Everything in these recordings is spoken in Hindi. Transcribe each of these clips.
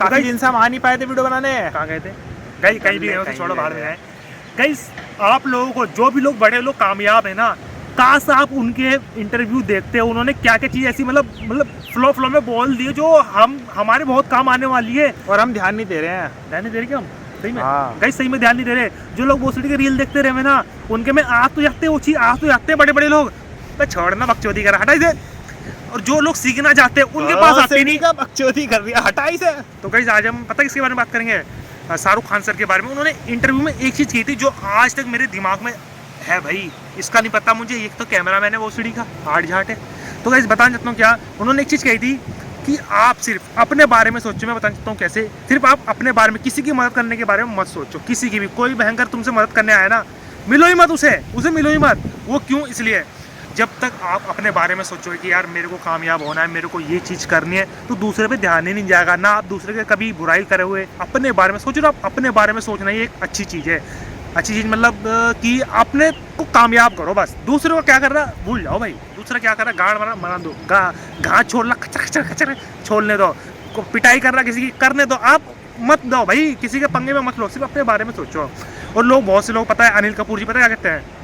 काफी दिन से हम आ नहीं पाए थे वीडियो बनाने। कहाँ गए थे? कहीं भी गए हो तो छोड़ो, बाहर में आए। गाइस आप लोगों को, जो भी लोग बड़े लोग कामयाब है ना, काश आप उनके इंटरव्यू देखते हो, उन्होंने क्या क्या चीज ऐसी मतलब फ्लो में बोल दिए जो हमारे बहुत काम आने वाली है, और हम ध्यान नहीं दे रहे हैं। ध्यान नहीं दे रहे क्या हम? सही में हाँ। सही में ध्यान नहीं दे रहे। जो लोग भोसड़ी के रील देखते रहे ना, उनके में आज तो जाते बड़े बड़े लोग, तो छोड़ना बकचोदी कर हटा इसे। और जो लोग सीखना चाहते हैं उनके पास आते नहीं, का बकचोदी कर रही है, हटा इसे। तो गाइस आज हम पता किसके बारे में बात करेंगे? शाहरुख खान सर के बारे में। उन्होंने इंटरव्यू में एक चीज की थी जो आज तक मेरे दिमाग में है भाई, इसका नहीं पता मुझे, एक तो कैमरा मैन है वो सीढ़ी का आठ झाट है। तो गाइस बताना चाहता हूँ क्या उन्होंने एक चीज कही थी कि आप सिर्फ अपने बारे में सोचो। मैं बताना चाहता हूँ कैसे। सिर्फ आप अपने बारे में, किसी की मदद करने के बारे में मत सोचो। किसी की भी, कोई भयंकर तुमसे मदद करने आया ना, मिलो ही मत उसे मिलो ही मत। वो क्यों? इसलिए जब तक आप अपने बारे में सोचोगे कि यार मेरे को कामयाब होना है, मेरे को ये चीज़ करनी है, तो दूसरे पे ध्यान ही नहीं जाएगा ना। आप दूसरे के कभी बुराई करे हुए अपने बारे में सोचो। आप अपने बारे में सोचना ही एक अच्छी चीज़ है। अच्छी चीज़ मतलब कि अपने को कामयाब करो बस। दूसरे को क्या कर रहा भूल जाओ भाई। दूसरा क्या कर रहा, गाड़ मरा दो, घास छोड़ना, खचर खचर छोड़ने दो, पिटाई कर रहा किसी की करने दो, आप मत दो भाई, किसी के पंगे में मत लो, सिर्फ अपने बारे में सोचो। और लोग, बहुत से लोग, पता है अनिल कपूर जी पता है क्या कहते हैं?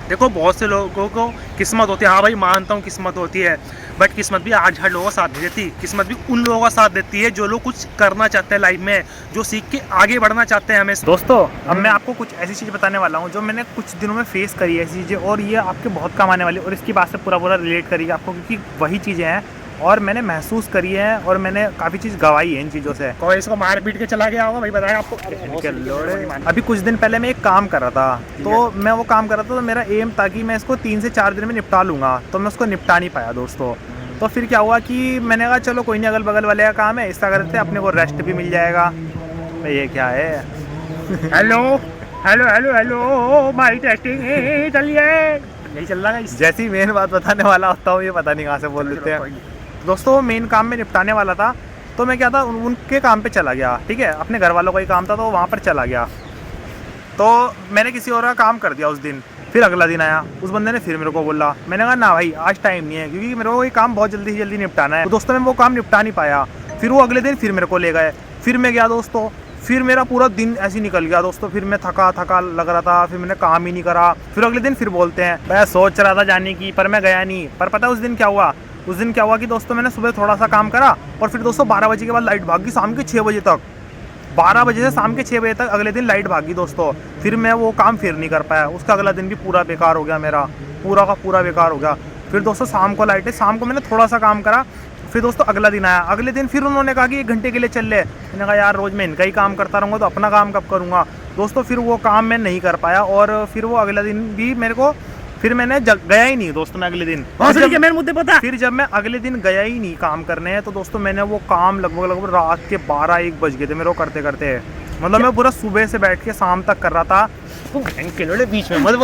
देखो बहुत से लोगों को किस्मत होती है, हाँ भाई मानता हूँ किस्मत होती है, बट किस्मत भी 8 लोगों का साथ नहीं देती। किस्मत भी उन लोगों का साथ देती है जो लोग कुछ करना चाहते हैं लाइफ में, जो सीख के आगे बढ़ना चाहते हैं हमें। दोस्तों अब मैं आपको कुछ ऐसी चीज़ बताने वाला हूँ जो मैंने कुछ दिनों में फेस करी है ऐसी चीज़ें, और ये आपके बहुत काम आने वाली है, और इसकी बात से पूरा रिलेट करिए आपको, क्योंकि वही चीज़ें हैं और मैंने महसूस करी है और मैंने काफ़ी चीज़ गवाई है इन चीज़ों से। कोई इसको मार पीट के चला गया होगा भाई, बताया आपको। अभी कुछ दिन पहले मैं एक काम कर रहा था, तो मैं वो काम कर रहा था, तो मेरा एम था कि मैं इसको 3 से 4 दिन में निपटा लूँगा, तो मैं उसको निपटा नहीं पाया दोस्तों। तो फिर क्या हुआ कि मैंने कहा चलो कोई नहीं, अगल बगल वाले का काम है, इसका करते अपने को रेस्ट भी मिल जाएगा। भाई ये क्या है? Hello hello hello hello mic testing चलिए, यही चल रहा है। जैसी मेन बात बताने वाला होता हूँ ये पता नहीं कहाँ से बोल देते हैं। दोस्तों मेन काम में निपटाने वाला था, तो मैं क्या था उनके काम पे चला गया, ठीक है, अपने घर वालों का ही काम था तो वहाँ पर चला गया। तो मैंने किसी और का काम कर दिया उस दिन। फिर अगला दिन आया, उस बंदे ने फिर मेरे को बोला, मैंने कहा ना भाई आज टाइम नहीं है, क्योंकि मेरे को ये काम बहुत जल्दी से जल्दी निपटाना है। तो दोस्तों मैं वो काम निपटा नहीं पाया। फिर वो अगले दिन फिर मेरे को ले गए, फिर मैं गया दोस्तों, फिर मेरा पूरा दिन ऐसे ही निकल गया दोस्तों। फिर मैं थका लग रहा था, फिर मैंने काम ही नहीं करा। फिर अगले दिन फिर बोलते हैं, मैं सोच रहा था जाने की पर मैं गया नहीं। पर पता है उस दिन क्या हुआ कि दोस्तों मैंने सुबह थोड़ा सा काम करा, और फिर दोस्तों 12 बजे के बाद लाइट भाग गई शाम के 6 बजे तक। 12 बजे से शाम के 6 बजे तक अगले दिन लाइट भागी दोस्तों। फिर मैं वो काम फिर नहीं कर पाया, उसका अगला दिन भी पूरा बेकार हो गया, मेरा पूरा का पूरा बेकार हो गया। फिर दोस्तों शाम को लाइट है, शाम को मैंने थोड़ा सा काम करा। फिर दोस्तों अगला दिन आया, अगले दिन फिर उन्होंने कहा कि 1 घंटे के लिए चल ले। मैंने कहा यार रोज़ मैं इनका ही काम करता रहूँगा तो अपना काम कब करूँगा दोस्तों। फिर वो काम मैं नहीं कर पाया, और फिर वो अगला दिन भी मेरे को, फिर मैंने गया ही नहीं दोस्तों मैं अगले दिन। मेरे मुद्दे पता। फिर जब मैं अगले दिन गया ही नहीं काम करने, तो दोस्तों मैंने वो काम लगभग रात के 12-1 बज गए थे मेरे को करते करते। मतलब मैं पूरा सुबह से बैठ के शाम तक कर रहा था। बीच में मत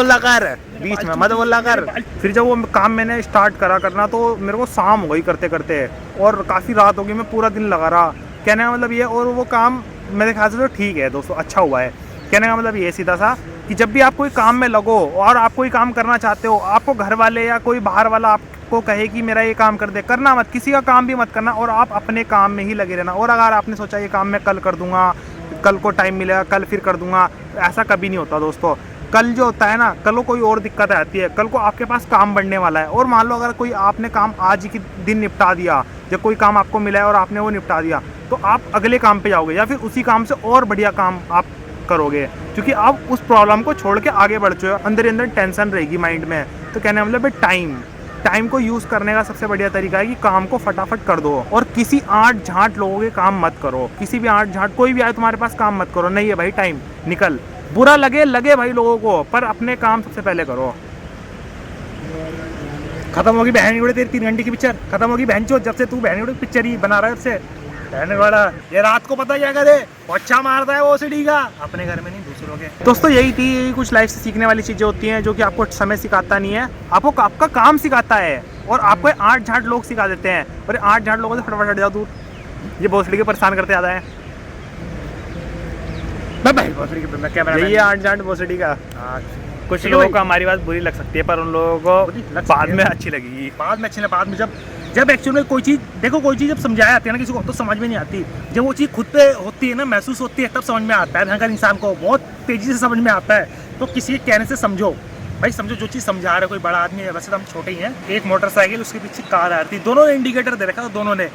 बोला कर। फिर जब वो काम मैंने स्टार्ट करना, तो मेरे को शाम हो गई करते करते, और काफ़ी रात हो गई, मैं पूरा दिन लगा रहा। कहने का मतलब ये, और वो काम मेरे ख्याल से तो ठीक है दोस्तों, अच्छा हुआ है। कहने का मतलब ये सीधा सा कि जब भी आप कोई काम में लगो और आप कोई काम करना चाहते हो, आपको घर वाले या कोई बाहर वाला आपको कहे कि मेरा ये काम कर दे, करना मत, किसी का काम भी मत करना, और आप अपने काम में ही लगे रहना। और अगर आपने सोचा ये काम मैं कल कर दूंगा, कल को टाइम मिलेगा कल फिर कर दूंगा, ऐसा कभी नहीं होता दोस्तों। कल जो होता है ना, कल को कोई और दिक्कत आती है, कल को आपके पास काम बढ़ने वाला है, और मान लो अगर कोई आपने काम आज ही के दिन निपटा दिया, जब कोई काम आपको मिला है और आपने वो निपटा दिया, तो आप अगले काम पे जाओगे, या फिर उसी काम से और बढ़िया काम आप करोगे, क्योंकि आप उस प्रॉब्लम को छोड़ के आगे बढ़ चुके हो। अंदर अंदर टेंशन रहेगी माइंड में। तो कहने का मतलब टाइम को यूज़ करने का सबसे बढ़िया तरीका है कि काम को फटाफट कर दो, और किसी 8 झांट लोगों के काम मत करो। किसी भी 8 झांट कोई भी आए तुम्हारे पास काम मत करो, नहीं है भाई टाइम निकल, बुरा लगे भाई लोगों को, पर अपने काम सबसे पहले करो। खत्म होगी बहन उड़े तेरी 3 घंटे की पिक्चर, खत्म होगी बहन चो, जब से तू बहन उड़े पिक्चर ही बना रहा है उससे रहने वाला। ये रात को पता क्या करे, अच्छा मारता है वो सीढ़ी का, अपने घर में नहीं दूसरों के। दोस्तों यही थी, यही कुछ लाइफ से सीखने वाली चीज़ें होती हैं जो कि आपको समय सिखाता नहीं है, आपको आपका काम सिखाता है, और आपको 8 झाट लोग सिखा देते हैं, और 8 झाट लोगों से फटाफट हट जाओ दूर। ये भोसड़ी के परेशान करते ज़्यादा है। यही 8 झाट भोसड़ी का। कुछ लोगों को हमारी बात बुरी लग सकती है, पर उन लोगों को बाद में अच्छी लगेगी। बाद में जब जब एक्चुअल में कोई चीज़ देखो, कोई चीज़ जब समझाया जाती है ना किसी को तो समझ में नहीं आती, जब वो चीज़ खुद पे होती है ना, महसूस होती है, तब समझ में आता है। भयंकर इंसान को बहुत तेज़ी से समझ में आता है। तो किसी के कहने से समझो भाई, समझो जो चीज़ समझा रहा है कोई बड़ा आदमी है, वैसे तो हम छोटे ही हैं। एक मोटरसाइकिल, उसके पीछे कार आ रही थी, दोनों ने इंडिकेटर दे रखा था दोनों ने।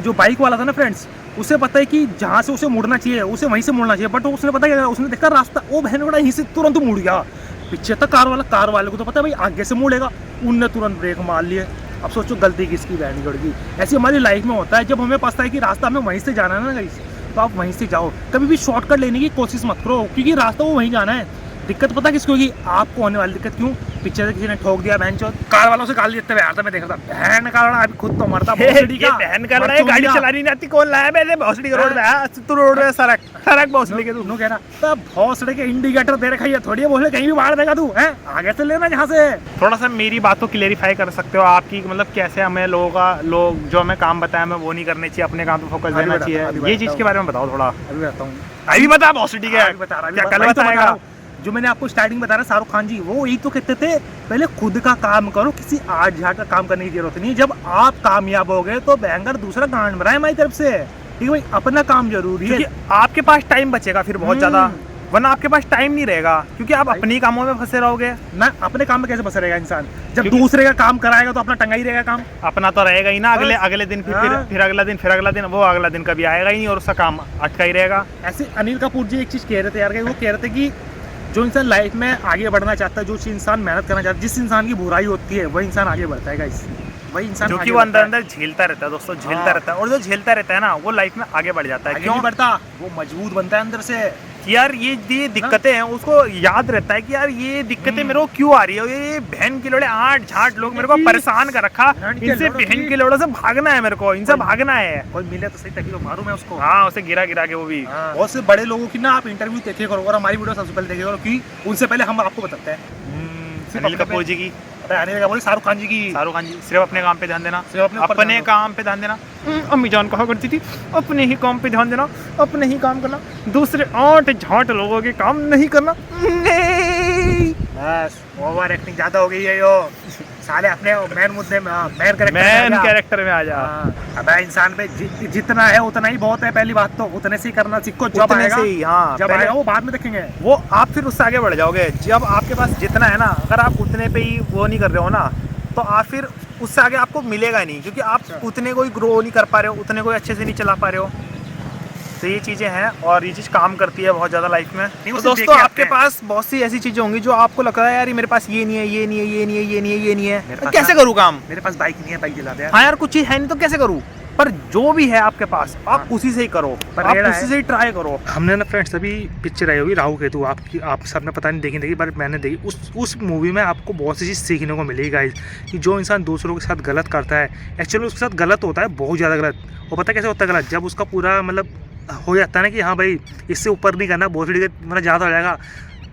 जो बाइक वाला था ना फ्रेंड्स, उसे पता है कि जहाँ से उसे मुड़ना चाहिए उसे वहीं से मुड़ना चाहिए, बट उसने पता है, उसने देखा रास्ता, वो बहन बड़ा यहीं से तुरंत मुड़ गया। पीछे था कार वाले को तो पता है भाई आगे से मुड़ेगा, उनने तुरंत ब्रेक मार लिए। अब सोचो गलती किसकी, बहन गड़गी। ऐसी हमारी लाइफ में होता है, जब हमें पता है कि रास्ता हमें वहीं से जाना है ना गाइस, तो आप वहीं से जाओ। कभी भी शॉर्टकट लेने की कोशिश मत करो, क्योंकि रास्ता वो वहीं जाना है। दिक्कत पता किसको होगी? आपको होने वाली दिक्कत। क्यों? पीछे से किसी ने ठोक दिया, बहन चोद। कार वालों से गाली देते हुए यार मैं देख रहा था, बहन का लड़ा, अभी खुद तो मरता भोसड़ी का। बहन का लड़ा, गाड़ी चलानी नहीं आती, कौन लाया मैंने भोसड़ी का रोड में? तू रोड में सरक भोसड़ी के, तू कह रहा तब भोसड़ी के इंडिकेटर दे रखा है, थोड़ी बोले कहीं भी मार देगा तू है, आगे से लेना जहाँ से। थोड़ा सा मेरी बात को क्लेरिफाई कर सकते हो आपकी, मतलब कैसे हमें लोग जो हमें काम बताया हमें वो नहीं करने चाहिए, अपने काम पे फोकस देना चाहिए, ये चीज के बारे में बताओ थोड़ा। अभी बताता हूँ, अभी बता भोसड़ी के, क्या कल बताएगा। जो मैंने आपको स्टार्टिंग बताया शाहरुख खान जी, वो यही तो कहते थे, पहले खुद का काम करो, किसी आठ झाट का काम करने की जरूरत नहीं। जब आप कामयाब हो गए तो भयंकर दूसरा गांड बनाए हमारी तरफ से, ठीक है भाई, अपना काम जरूरी है। आपके पास टाइम बचेगा फिर बहुत ज्यादा, वरना आपके पास टाइम नहीं रहेगा, क्योंकि आप अपने ही कामों में फंसे रहोगे ना। अपने काम में कैसे फंसे रहेगा इंसान? जब दूसरे का काम कराएगा तो अपना टंगा ही रहेगा काम, अपना तो रहेगा ही ना। अगले दिन फिर अगला दिन वो अगला दिन कभी आएगा ही नहीं और उसका काम अटका ही रहेगा। ऐसे अनिल कपूर जी एक चीज कह रहे थे यार, वो कह रहे थे कि जो इंसान लाइफ में आगे बढ़ना चाहता है, जो इंसान मेहनत करना चाहता है, जिस इंसान की बुराई होती है वही इंसान आगे बढ़ता है गाइस, वही इंसान जो कि वो अंदर झेलता रहता है दोस्तों, झेलता रहता है, और जो झेलता रहता है ना वो लाइफ में आगे बढ़ जाता है। क्यों बढ़ता? वो मजबूत बनता है अंदर से। यार ये दिक्कतें हैं, उसको याद रहता है कि यार ये दिक्कतें मेरे को क्यों आ रही है, ये बहन के लोड़े आठ झाट लोग मेरे को परेशान कर रखा, इनसे बहन के लोड़ों से भागना है, मेरे को इनसे भागना है। कोई मिले तो सही तक तो मारूं मैं उसको। हाँ, उसे गिरा के वो भी। बहुत से बड़े लोगों की ना आप इंटरव्यू देखे करो और हमारी वीडियो सबसे पहले देखे करो, कि उनसे पहले हम आपको बताते हैं। अनिल कपूर जी की, शाहरुख खान जी की। शाहरुख खान जी सिर्फ अपने काम पे ध्यान देना, अपने काम पे ध्यान देना। अम्मी जान कहा करती थी अपने ही काम पे ध्यान देना, अपने ही काम करना, दूसरे आठ झाट लोगों के काम नहीं करना। बस ओवर एक्टिंग ज्यादा हो गई है यो, साले अपने मेन मुद्दे में, मेन कैरेक्टर में आ जा। अब इंसान पे जितना है उतना ही बहुत है, पहली बात तो उतने से ही करना सीखो, जब आएगा जब आएगा वो बाद में देखेंगे, वो आप फिर उससे आगे बढ़ जाओगे। जब आपके पास जितना है ना, अगर आप उतने पे ही वो नहीं कर रहे हो ना, तो आप फिर उससे आगे आपको मिलेगा नहीं, क्योंकि आप उतने कोई ग्रो नहीं कर पा रहे हो, उतने कोई अच्छे से नहीं चला पा रहे हो। तो ये चीज़ें हैं और ये चीज़ काम करती है बहुत ज़्यादा लाइफ में। तो दोस्तों आपके पास बहुत सी ऐसी चीज़ें होंगी जो आपको लगता है यार मेरे पास ये नहीं है, ये नहीं है, ये नहीं है, ये नहीं है, ये नहीं है, कैसे करूँ काम? मेरे पास बाइक नहीं है, बाइक दिला दे। हाँ यार, कुछ चीज़ है नहीं तो कैसे करूँ? पर जो भी है आपके पास आप उसी से ही करो, आप उसी से ही ट्राई करो। हमने ना फ्रेंड्स अभी पिक्चर आई होगी राहु केतु, आपकी आप सबने पता नहीं देखी पर मैंने देखी। उस मूवी में आपको बहुत सी चीज़ सीखने को मिलेगी गाइस, कि जो इंसान दूसरों के साथ गलत करता है एक्चुअली उसके साथ गलत होता है, बहुत ज़्यादा गलत। वो पता कैसे होता है गलत? जब उसका पूरा मतलब हो जाता है ना कि हाँ भाई इससे ऊपर नहीं करना, बहुत मतलब ज़्यादा हो जाएगा,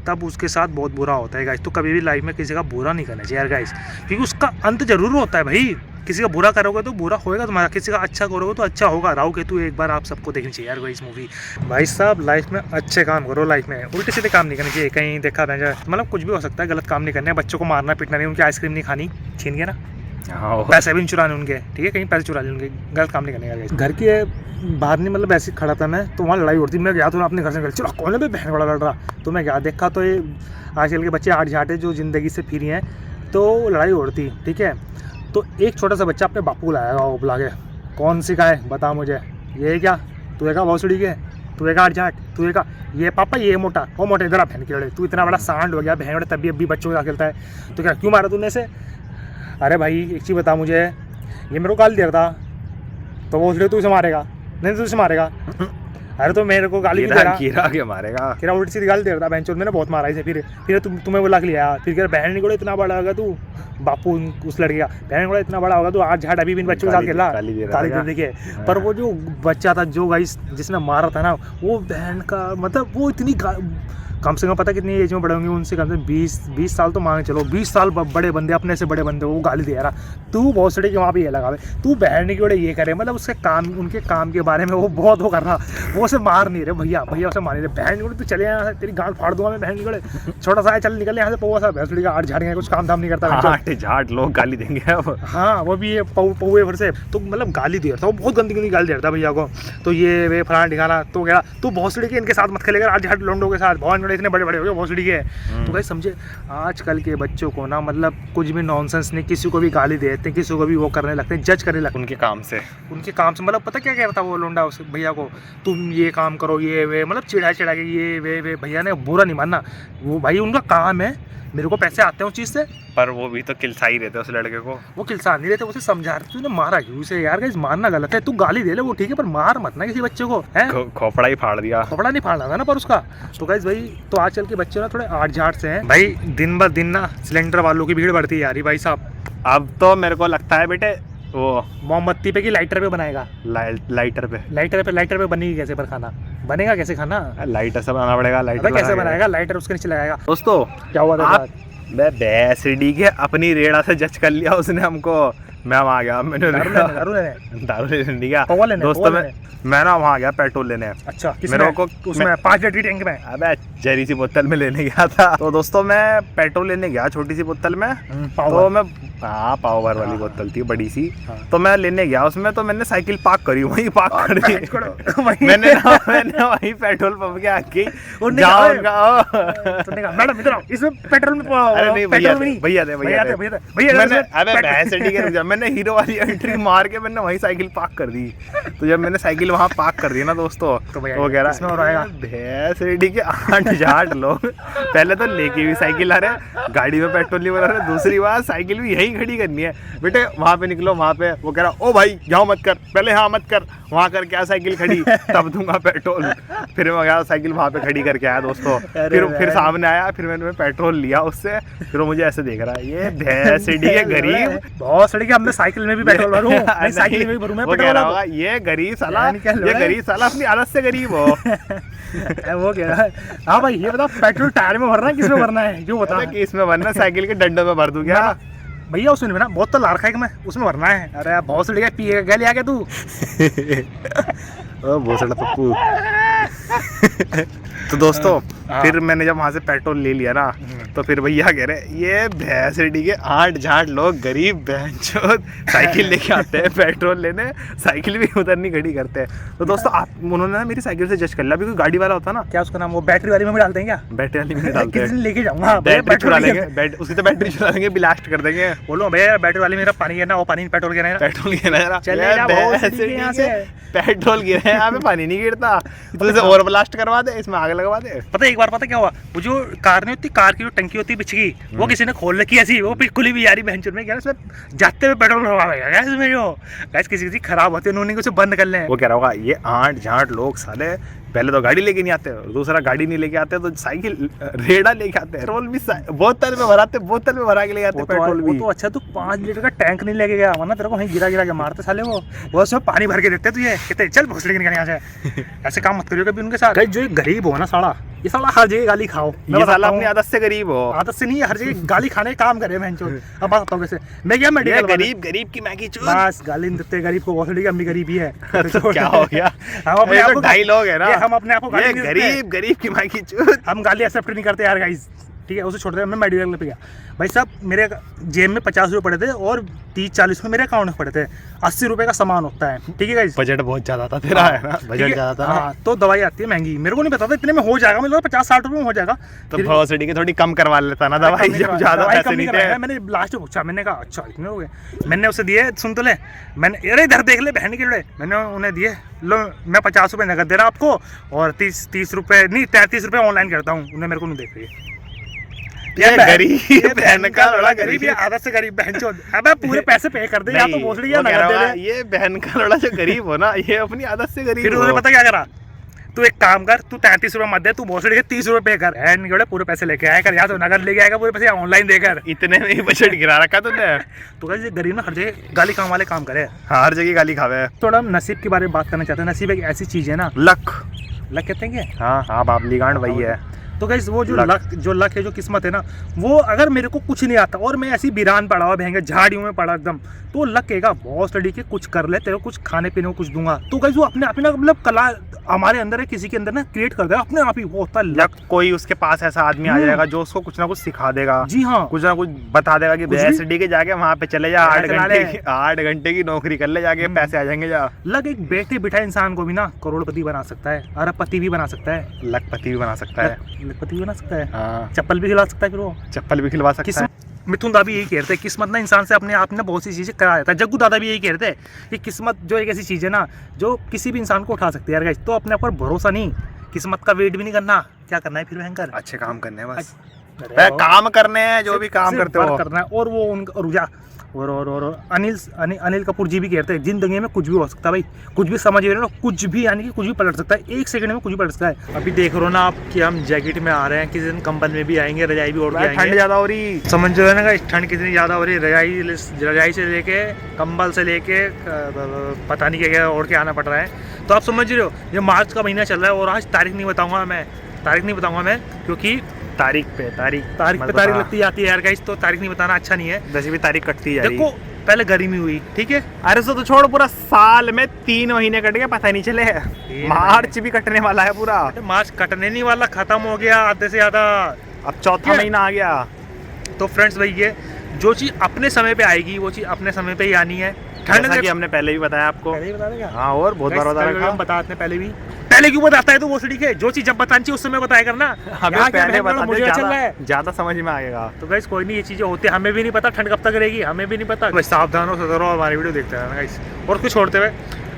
तब उसके साथ बहुत बुरा होता है गाइस। तो कभी भी लाइफ में किसी का बुरा नहीं करना चाहिए यार गाइस, क्योंकि उसका अंत जरूर होता है भाई। किसी का बुरा करोगे तो बुरा होएगा तुम्हारा, किसी का अच्छा करोगे तो अच्छा होगा। राहु केतु एक बार आप सबको देखनी चाहिए यार गाइस मूवी। भाई साहब लाइफ में अच्छे काम करो, लाइफ में उल्टे सीधे काम नहीं करने चाहिए। कहीं देखा था मतलब कुछ भी हो सकता है, गलत काम नहीं करने, बच्चों को मारना पीटना नहीं, उनकी आइसक्रीम नहीं खानी, छीन गया ना, पैसे भी नहीं चुराने उनके, ठीक है, कहीं पैसे चुरा ले उनके, गलत काम नहीं करने का। घर के बाहर नहीं मतलब ऐसे खड़ा था मैं, तो वहाँ लड़ाई होती, मैं गया तो अपने घर से निकल, चलो कौन है बहन बड़ा लड़ रहा, तो मैं गया देखा तो ये आजकल के बच्चे आठ झाटे जो ज़िंदगी से फ्री हैं, तो लड़ाई उड़ती, ठीक है। तो एक छोटा सा बच्चा अपने बापू को लाएगा, वो बुला के, कौन सिखाए बता मुझे, ये क्या तू है का भौसड़ी के, तू है का आठ झाट, तू है का ये पापा, ये मोटा, वो मोटे इधर बहन के लड़े, तू इतना बड़ा सांड हो गया बहन बड़े, तभी अभी बच्चों के साथ खेलता है, तो क्या क्यों मारा तूने से? अरे भाई एक चीज़ बता मुझे, ये मेरे को गाली दे रहा था, तो वो उसने तू इसे मारेगा, नहीं तू इसे मारेगा। अरे तो मेरे को गाली दे रहा, कीरा मारेगा, कीरा उल्टी सीधी गाली दे रहा था बहन चोद, मैंने बहुत मारा इसे। फिर तुम्हें बुला के लिया, फिर कह बहन निकलो इतना बड़ा होगा तू, बापू उस लड़के का, बहन निकलो इतना बड़ा होगा तू, आज झाट अभी भी इन बच्चों के साथ खेला, गाली देखिए। पर वो जो बच्चा था जो गाइस जिसने मारा था ना, वो बहन का मतलब वो इतनी कम से कम पता कितनी एज में बड़े होंगे उनसे, कम से कम 20 साल तो मांग चलो, 20 साल बड़े बंदे, अपने से बड़े बंदे वो गाली दे रहा, तू बहुत सड़े के वहाँ पे ये लगावे, तू बहन की वजह ये करे, मतलब उसके काम, उनके काम के बारे में वो बहुत वो कर रहा, वो उसे मार नहीं रहे भैया, भैया उसे मार नहीं रहे, बहन की तू चले यहाँ से, तेरी गांड फाड़ दूंगा मैं बहन की वजह, छोटा सा है चल निकल यहाँ से, पौवा सा भैंसड़ी का आठ झाड़ियाँ, कुछ काम धाम नहीं करता, आठ झाट लोग गाली देंगे अब। हाँ वो भी ये पौवे भर से, तो मतलब गाली दे रहा था वो, बहुत गंदी गंदी गाली दे रहा था भैया को, तो ये वे फलाना ठिकाना, तो कह रहा तू भोसड़ी के इनके साथ मत खेलेगा, आज हट लोंडों के साथ, बहुत इतने बड़े बड़े हो गए भोसड़ी के। तो भाई समझे आजकल के बच्चों को ना, मतलब कुछ भी नॉनसेंस नहीं, किसी को भी गाली देते हैं, किसी को भी वो करने लगते हैं, जज करने लगते हैं उनके काम से, मतलब पता क्या कह रहा था वो लोंडा उस भैया को, तुम ये काम करो ये वे, मतलब चिढ़ा चिढ़ा के ये वे भैया ने बुरा नहीं मानना, वो भाई उनका काम है, मेरे को पैसे आते हैं उस चीज़ से, पर वो भी तो किलसा ही रहते उस लड़के को, वो किलसा नहीं रहते, उसे समझा रहे, तूने मारा क्यों उसे यार, गाइस मारना गलत है, तू गाली दे ले वो ठीक है, पर मार मत ना किसी बच्चे को, है खोपड़ा ही फाड़ दिया, खोपड़ा नहीं फाड़ना था ना पर उसका। तो गाइस भाई, तो आजकल के बच्चे ना थोड़े आठ झाट से हैं भाई, दिन ब दिन ना सिलेंडर वालों की भीड़ बढ़ती है यार भाई साहब। अब तो मेरे को लगता है बेटे वो मोमबत्ती पे कि लाइटर पे बनाएगा, लाइटर पे बनेगी कैसे, पर खाना बनेगा कैसे, खाना लाइटर से बनाना पड़ेगा, लाइटर कैसे बनाएगा, लाइटर उसके नीचे लगाएगा। दोस्तों क्या हुआ था, बैसडी के अपनी रेड़ा से जज कर लिया उसने हमको, मैं वहाँ गया, मैंने दारू लेने गया दोस्तों, मैं ना वहाँ गया पेट्रोल लेने। अच्छा मेरे को उसमें 5 लीटर टैंक में, अबे जरी सी बोतल में लेने गया था, तो दोस्तों मैं पेट्रोल लेने गया छोटी सी बोतल में, तो मैं हाँ पावर वाली बोतल थी बड़ी सी, तो मैं लेने गया उसमें, तो मैंने साइकिल पार्क करी, वहीं पार्क कर दी मैंने वहीं पेट्रोल पंप के आके मैडम इधर आओ, इसमें पेट्रोल में, अरे नहीं भैया थे, मैंने हीरो वाली एंट्री मार के मैंने वहीं साइकिल पार्क कर दी। तो जब मैंने साइकिल वहाँ पार्क कर दी ना दोस्तों, तो वो कह रहा भैंस रेडी के 8 झाट लोग, पहले तो लेके भी साइकिल आ रहे, गाड़ी में पेट्रोल नहीं भरा रहे, दूसरी बार साइकिल भी यहीं खड़ी करनी है, बेटे वहाँ पे निकलो, वहाँ पे वो कह रहा ओ भाई यहाँ मत कर, पहले हाँ मत कर, वहाँ कर क्या साइकिल खड़ी तब दूंगा पेट्रोल। फिर मैं गया साइकिल वहाँ पे खड़ी करके आया दोस्तों, फिर सामने आया, फिर मैंने पेट्रोल लिया उससे, फिर वो मुझे ऐसे देख रहा है, ये भैंस रेडी के गरीब, बहुत सड़ी के हमने साइकिल में भी पेट्रोल भरूं, साइकिल में भी भरूं मैं पेट्रोल, ये गरीब साला, ये गरीब साला अपनी आदत से गरीब हो। वो कह रहा है हाँ भाई ये बता पेट्रोल टायर में भरना है किसमें भरना है, जो बता कि इसमें भरना, साइकिल के डंडों में भर दूं क्या भैया, उसमें ना बहुत तो लार खाएगा मैं, उसमें भरना है। अरे बहुत सड़ी पिए क्या लिया क्या तू बहुत सड़ा पप्पू। तो दोस्तों फिर मैंने जब वहाँ से पेट्रोल ले लिया ना, तो फिर भैया कह रहे ये भैंस रेडी के 8 झाट लोग गरीब बहनचोद साइकिल लेके आते हैं पेट्रोल लेने, साइकिल भी उधर नहीं खड़ी करते। तो दोस्तों उन्होंने ना मेरी साइकिल से जज कर लिया, अभी कोई गाड़ी वाला होता ना, क्या उसका नाम, वो बैटरी वाली में भी डालते हैं क्या, बैटरी वाली में डालते हैं, लेके जाऊंगा बैटरी चुरा लेंगे, उसकी तो बैटरी चुरा लेंगे, ब्लास्ट कर देंगे, बोलो भैया बैटरी वाली मेरा पानी गिरना, वो पानी पेट्रोल गिरना, पेट्रोल गिरना, यहाँ से पेट्रोल गिरे यहाँ पे पानी नहीं गिरता, तो इसे और ब्लास्ट करवा दे, इसमें आग लगवा दे। पता एक बार पता क्या हुआ, वो जो कार नहीं होती, कार की जो टंकी होती है पिछकी, वो किसी ने खोल रखी ऐसी, वो खुली भी यारी बहन में, क्या इसमें जाते हुए पेट्रोल भरवाएगा इसमें, जो गैस किसी खराब होती है उन्होंने उसे बंद कर ले। वो कह रहा होगा ये 8 झाट लोग साले, पहले तो गाड़ी लेके नहीं आते, दूसरा गाड़ी नहीं लेके आते तो साइकिल रेड़ा लेके आते हैं, पेट्रोल भी बोतल में भराते, बोतल में भरा के ले आते पेट्रोल भी। तो अच्छा तू 5 लीटर का टैंक नहीं लेके गया, वरना तेरे को वहीं गिरा के मारते साले, वो उसमें पानी भर के देते तुझे, कहते चल भोसले के यहाँ से, ऐसे काम मत करियो कभी उनके साथ। जो गरीब हो ना साला, ये साला हर जगह गाली खाओ, ये साला अपनी आदत से गरीब हो, आदत से नहीं है, हर जगह गाली खाने काम करे बहनचोद। अब बात बताओ कैसे, मैं क्या मेडिकल गरीब की मैगी चूत, बस गाली नहीं देते गरीब को, भोसले की अम्मी गरीब ही है, क्या हो गया, हम अपने आप को 2.5 लोग है ना, हम अपने आप को गरीब की माँ की चूत, हम गाली एक्सेप्ट नहीं करते यार गाइस, ठीक है, उसे छोड़ दे। मैं मेडिकल पे गया भाई साहब, मेरे जेब में 50 रुपये पड़े थे और 30-40 में मेरे अकाउंट में पड़े थे, 80 रुपये का सामान होता है, ठीक है गाइस। बजट बहुत ज़्यादा था तेरा, है ना, बजट ज़्यादा था। हाँ, तो दवाई आती है महंगी, मेरे को नहीं पता था इतने में हो जाएगा, मतलब 50-60 रुपये में हो जाएगा, तो भोसड़ी के थोड़ी कम करवा लेता ना दवाई, जब ज़्यादा पैसे नहीं थे। मैंने लास्ट में पूछा, मैंने कहा अच्छा इतने हो गए, मैंने उसे दिए, सुन तो ले, मैंने अरे इधर देख ले बहन के लिए, मैंने उन्हें दिए, लो मैं 50 रुपये नगद दे रहा आपको, और 30 रुपये नहीं 33 रुपये ऑनलाइन करता हूँ, उन्हें मेरे को नहीं देख रही, ये गरीब बहन का लड़ा, गरीब आदत से गरीब बहनचोद, अबे पूरे पैसे पे कर दे, या तो भोसड़ी या नगद दे दे। ये बहन का लड़ा जो गरीब हो ना, ये अपनी आदत से गरीब। फिर उन्होंने पता क्या करा, तू एक काम कर, तू 33 रुपये मत दे, तू भोसड़ी के 30 रुपये पे कर, एंड निकले पूरे पैसे लेके आया कर, या तो नगद लेके आएगा पूरे पैसे, ऑनलाइन देकर, इतने में ही बजट गिरा रखा तूने। तो कैसे गरीब ना हर जगह गाली काम वाले काम करे, हर जगह गाली खावे। थोड़ा नसीब के बारे में बात करना चाहते हैं, नसीब एक ऐसी चीज है ना, लक कहते हैं क्या, हाँ बाबली गांड वही है, तो गाइस वो जो लक। लक है, जो किस्मत है ना, वो अगर मेरे को कुछ नहीं आता और मैं ऐसी वीरान पड़ा हुआ बहंगे झाड़ियों में पड़ा एकदम, तो लक कहेगा बहुत स्टडी के कुछ कर ले, तेरे को कुछ खाने पीने को कुछ दूंगा। तो गाइस वो अपने आप ही ना, मतलब कला हमारे अंदर है, किसी के अंदर ना क्रिएट कर दे अपने आप ही, वो होता है लक। कोई उसके पास ऐसा आदमी आ जाएगा जो उसको कुछ ना कुछ सिखा देगा, जी हाँ, कुछ ना कुछ बता देगा कि कुछ भी? BSD के जाके वहाँ पे चले जा, 8 चला ले। घंटे की नौकरी कर ले, जाके पैसे आ जाएंगे जा। लक एक बैठे बिठाए इंसान को भी ना करोड़पति बना सकता है, अरबपति भी बना सकता है, लखपति भी बना सकता है, लखपति भी बना सकता है, हाँ, चप्पल भी खिला सकता है फिर वो। चप्पल भी खिलवा सकता है। मिथुन दादा भी यही कहते हैं, किस्मत ना इंसान से अपने आप ना बहुत सी चीजें करा देता है। जग्गू दादा भी यही कहते हैं कि किस्मत जो एक ऐसी चीज है ना जो किसी भी इंसान को उठा सकती है यार गाइस। तो अपने ऊपर भरोसा नहीं, किस्मत का वेट भी नहीं करना, क्या करना है फिर भयंकर अच्छे काम करने हैं बस, अरे काम करने हैं, जो भी काम सिर्फ करते हो वर्क करना है। और वो उनका रुझा और अनिल कपूर जी भी कहते हैं जिंदगी में कुछ भी हो सकता है भाई, कुछ भी समझ रहे हो, कुछ भी, यानी कि कुछ भी पलट सकता है, 1 सेकंड में कुछ भी पलट सकता है। अभी देख रहे हो ना आप कि हम जैकेट में आ रहे हैं, किसी दिन कंबल में भी आएंगे, रजाई भी ओढ़ के आएंगे। ठंड ज्यादा हो रही, समझ रहे हो ना, ठंड कितनी ज़्यादा हो रही है, रजाई से लेके कंबल से लेके पता नहीं क्या क्या ओढ़ के आना पड़ रहा है। तो आप समझ रहे हो, ये मार्च का महीना चल रहा है और आज तारीख नहीं बताऊंगा मैं, क्योंकि तारीख पे तारीख लगती जाती है यार गाइस, तो तारीख नहीं बताना अच्छा नहीं है। 10वीं तारीख कटती जा रही। देखो पहले गर्मी हुई, ठीक है, अरे तो छोड़, पूरा साल में 3 महीने कट गए, पता ही नहीं चले। मार्च भी कटने वाला है पूरा, मार्च कटने नहीं वाला, खत्म हो गया आधे से ज़्यादा, अब चौथा महीना आ गया। तो फ्रेंड्स भाई ये जो चीज़ अपने समय पे आएगी वो चीज़ अपने समय पे ही आनी है। जैसा कि हमने पहले भी बताया आपको, हाँ, और बहुत बार बताते हैं, पहले क्यों बताता है तो वो ठीक है, जो चीज जब बतानी चाहिए उस समय बताया करना, हमें पहले बता मुझे चल रहा है, ज्यादा समझ में आएगा। तो गाइस कोई नहीं, ये चीजें होती है, हमें भी नहीं पता ठंड कब तक रहेगी, हमें भी नहीं पता। भाई सावधान हो, सतर्क हो, हमारी वीडियो देखते रहना गाइस। और कुछ छोड़ते हुए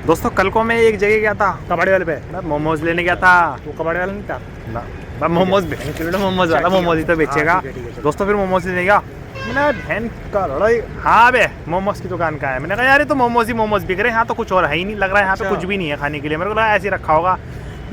दोस्तों, कल को मैं एक जगह गया था, कबाड़ी वाले पे मोमोज लेने गया था। वो कबाड़ी वाला नहीं था ना, मोमोज वाला मोमोज ही तो बेचेगा। दोस्तों फिर मोमोज लेने गया, मैंने बहन का लड़ाई, हाँ बे मोमोज की दुकान का है। मैंने कहा यार ये तो मोमोज बिक रहे हैं, यहाँ तो कुछ और है ही नहीं, लग रहा है यहाँ पे कुछ भी नहीं है खाने के लिए। मेरे को लगा ऐसे रखा होगा,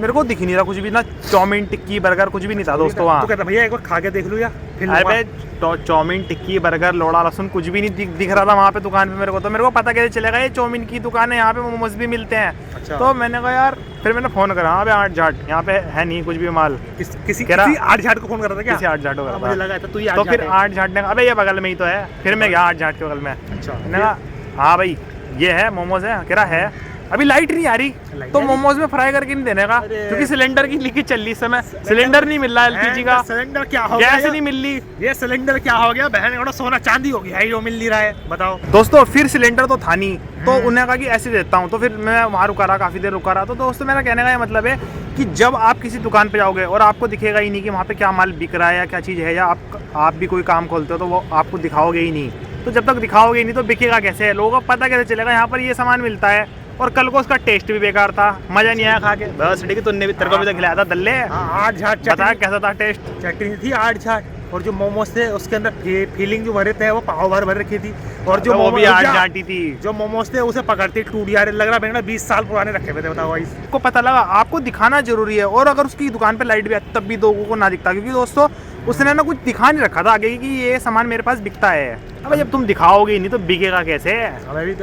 मेरे को दिख नहीं रहा कुछ भी ना, चाउमीन टिक्की बर्गर कुछ भी नहीं था दोस्तों वहाँ। तो कहता भैया एक बार खा के देख लो या फिर अरे चाउमीन टिक्की बर्गर लोड़ा लहसुन कुछ भी नहीं दिख रहा था वहाँ पे दुकान पे। मेरे को पता कैसे चलेगा ये चाउमीन की दुकान है, यहाँ पे मोमोज भी मिलते हैं। अच्छा। तो मैंने कहा यार, फिर मैंने फोन करा, हाँ 8 जाट यहाँ पे है नहीं कुछ भी माल। किसी 8 जाट को फोन कर रहा था क्या? किसी 8 जाट को मुझे लगा था तू, तो फिर 8 जाट ने कहा अबे ये बगल में ही तो है। फिर मैं गया 8 जाट के बगल में, अच्छा, मैंने कहा हाँ भाई ये है मोमोज है, कह रहा है। अभी लाइट नहीं आ रही तो मोमोज में फ्राई करके नहीं देने का, क्योंकि सिलेंडर की लीकेज चल रही इस समय, सिलेंडर नहीं मिल रहा एलपीजी का, सिलेंडर क्या हो गैस गया, नहीं मिल रही। ये सिलेंडर क्या हो गया बहन, थोड़ा सोना चांदी हो गया, जो मिल नहीं रहा है बताओ। दोस्तों फिर सिलेंडर तो था नहीं, तो उन्होंने कहा कि ऐसे देता हूँ। तो फिर मैं वहाँ रुका रहा, काफी देर रुका रहा। तो दोस्तों मेरा कहने का ये मतलब है कि जब आप किसी दुकान पे जाओगे और आपको दिखेगा ही नहीं कि वहाँ पे क्या माल बिक रहा है या क्या चीज़ है, या आप भी कोई काम खोलते हो तो वो आपको दिखाओगे ही नहीं। तो जब तक दिखाओगे ही नहीं तो बिकेगा कैसे, लोगों को पता कैसे चलेगा यहाँ पर ये सामान मिलता है। और कल को उसका टेस्ट भी बेकार था, मजा नहीं आया खा के। बस ठीक है, तुमने भी तेरे को भी तो खिलाया था दल्ले। 8 जाट बता कैसा था टेस्ट? चटनी थी 8 जाट, और जो मोमोज थे उसके अंदर फीलिंग जो भरे थे वो पाव भर रखी थी, और जो वो भी 8 जाटी थी। जो मोमोज थे उसे पकड़ती टूट यार, लग रहा है 20 साल पुराने रखे हुए थे। बताओ भाई, को पता लगा आपको दिखाना जरूरी है। और अगर उसकी दुकान पे लाइट भी आती तब भी लोगों को ना दिखता, क्योंकि दोस्तों उसने ना कुछ दिखा नहीं रखा था आगे कि ये सामान मेरे पास बिकता है। अब जब तुम दिखाओगे ही नहीं तो बिकेगा कैसे? हमें भी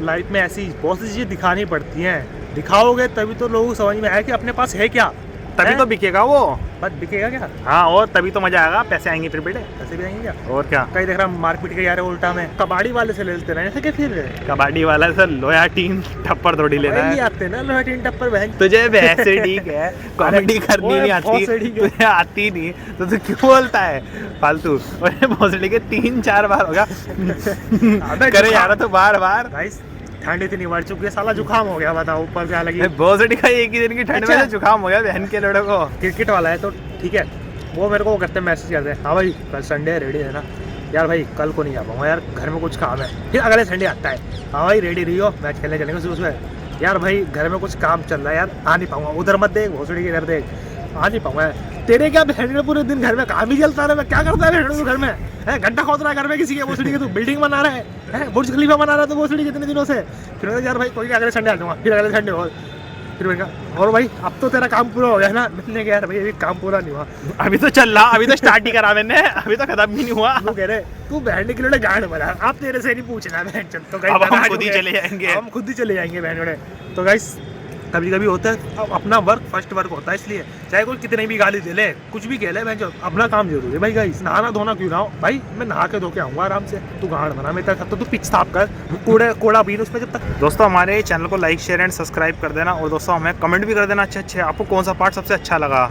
लाइफ में ऐसी बहुत सी चीजें दिखानी पड़ती हैं, दिखाओगे तभी तो लोगों को समझ में आए कि अपने पास है क्या, तभी तो बिकेगा वो। बस बिकेगा क्या? हाँ, और तभी तो मजा आएगा, पैसे आएंगे फिर बेटे। पैसे भी आएंगे क्या? और क्या, कहीं देख रहा मारपीट के यार उल्टा में कबाड़ी वाले से ले लेते रहे क्या? फिर कबाड़ी वाला सर लोया टीम टप्पर थोड़ी लेना है। आते ना लोया टीम टप्पर बहन, तुझे वैसे ठीक है, कॉमेडी करनी नहीं आती, तुझे आती नहीं तो तू क्यों बोलता है फालतू? और भोसड़ी के 3-4 बार होगा करे यार तो बार ठंड इतनी बढ़ चुकी है, साला जुकाम हो गया। बताओ ऊपर क्या लगी भोसड़ी का एक ही दिन की ठंड में जुकाम हो गया बहन के लड़ों को। क्रिकेट वाला है तो ठीक है, वो मेरे को करते मैसेज करते हैं, हाँ भाई कल संडे रेडी है ना? यार भाई कल को नहीं आ पाऊंगा यार, घर में कुछ काम है। फिर अगले संडे आता है, हाँ भाई रेडी रही हो, मैच खेलने चलेंगे सुबह। यार भाई घर में कुछ काम चल रहा है यार, आ नहीं पाऊंगा। उधर मत देख, भोसड़ी के इधर देख, आ नहीं पाऊंगा। तेरे क्या बहन पूरे दिन घर में काम ही चलता रहा, क्या करता है बहन घर में? है घंटा खोद रहा है घर में किसी के, भोसड़ी के तू बिल्डिंग बना रहा है, बुर्ज खलीफा बना रहा है तो भोसड़ी कितने दिनों से। फिर यार भाई कोई अगले संडे आ जाऊंगा, फिर अगले संडे फिर मैंने कहा और भाई अब तो तेरा काम पूरा हो गया ना? मिलने गया यार भाई अभी काम पूरा नहीं हुआ, अभी तो चल रहा, अभी तो स्टार्ट ही करा मैंने, अभी तो खत्म भी नहीं हुआ। तू कह रहे तू बहन के लिए गांड बना, आप तेरे से नहीं पूछना बहन। चल तो अब हम खुद ही चले जाएंगे, हम खुद ही चले जाएंगे बहन। तो गाइस कभी कभी होता है, अब अपना वर्क फर्स्ट वर्क होता है, इसलिए चाहे कोई कितनी भी गाली दे ले, कुछ भी कह ले, मैं जो अपना काम जरूरी है भाई। गाइस नहाना धोना क्यों ना हो भाई, मैं नहा के धो के आऊंगा आराम से, तू गाड़ बना मेरे तक, तो तू पिच साफ कर, कूड़ा बीन उसमें जब तक। दोस्तों हमारे चैनल को लाइक शेयर एंड सब्सक्राइब कर देना, और दोस्तों हमें कमेंट भी कर देना अच्छे अच्छे आपको कौन सा पार्ट सबसे अच्छा लगा।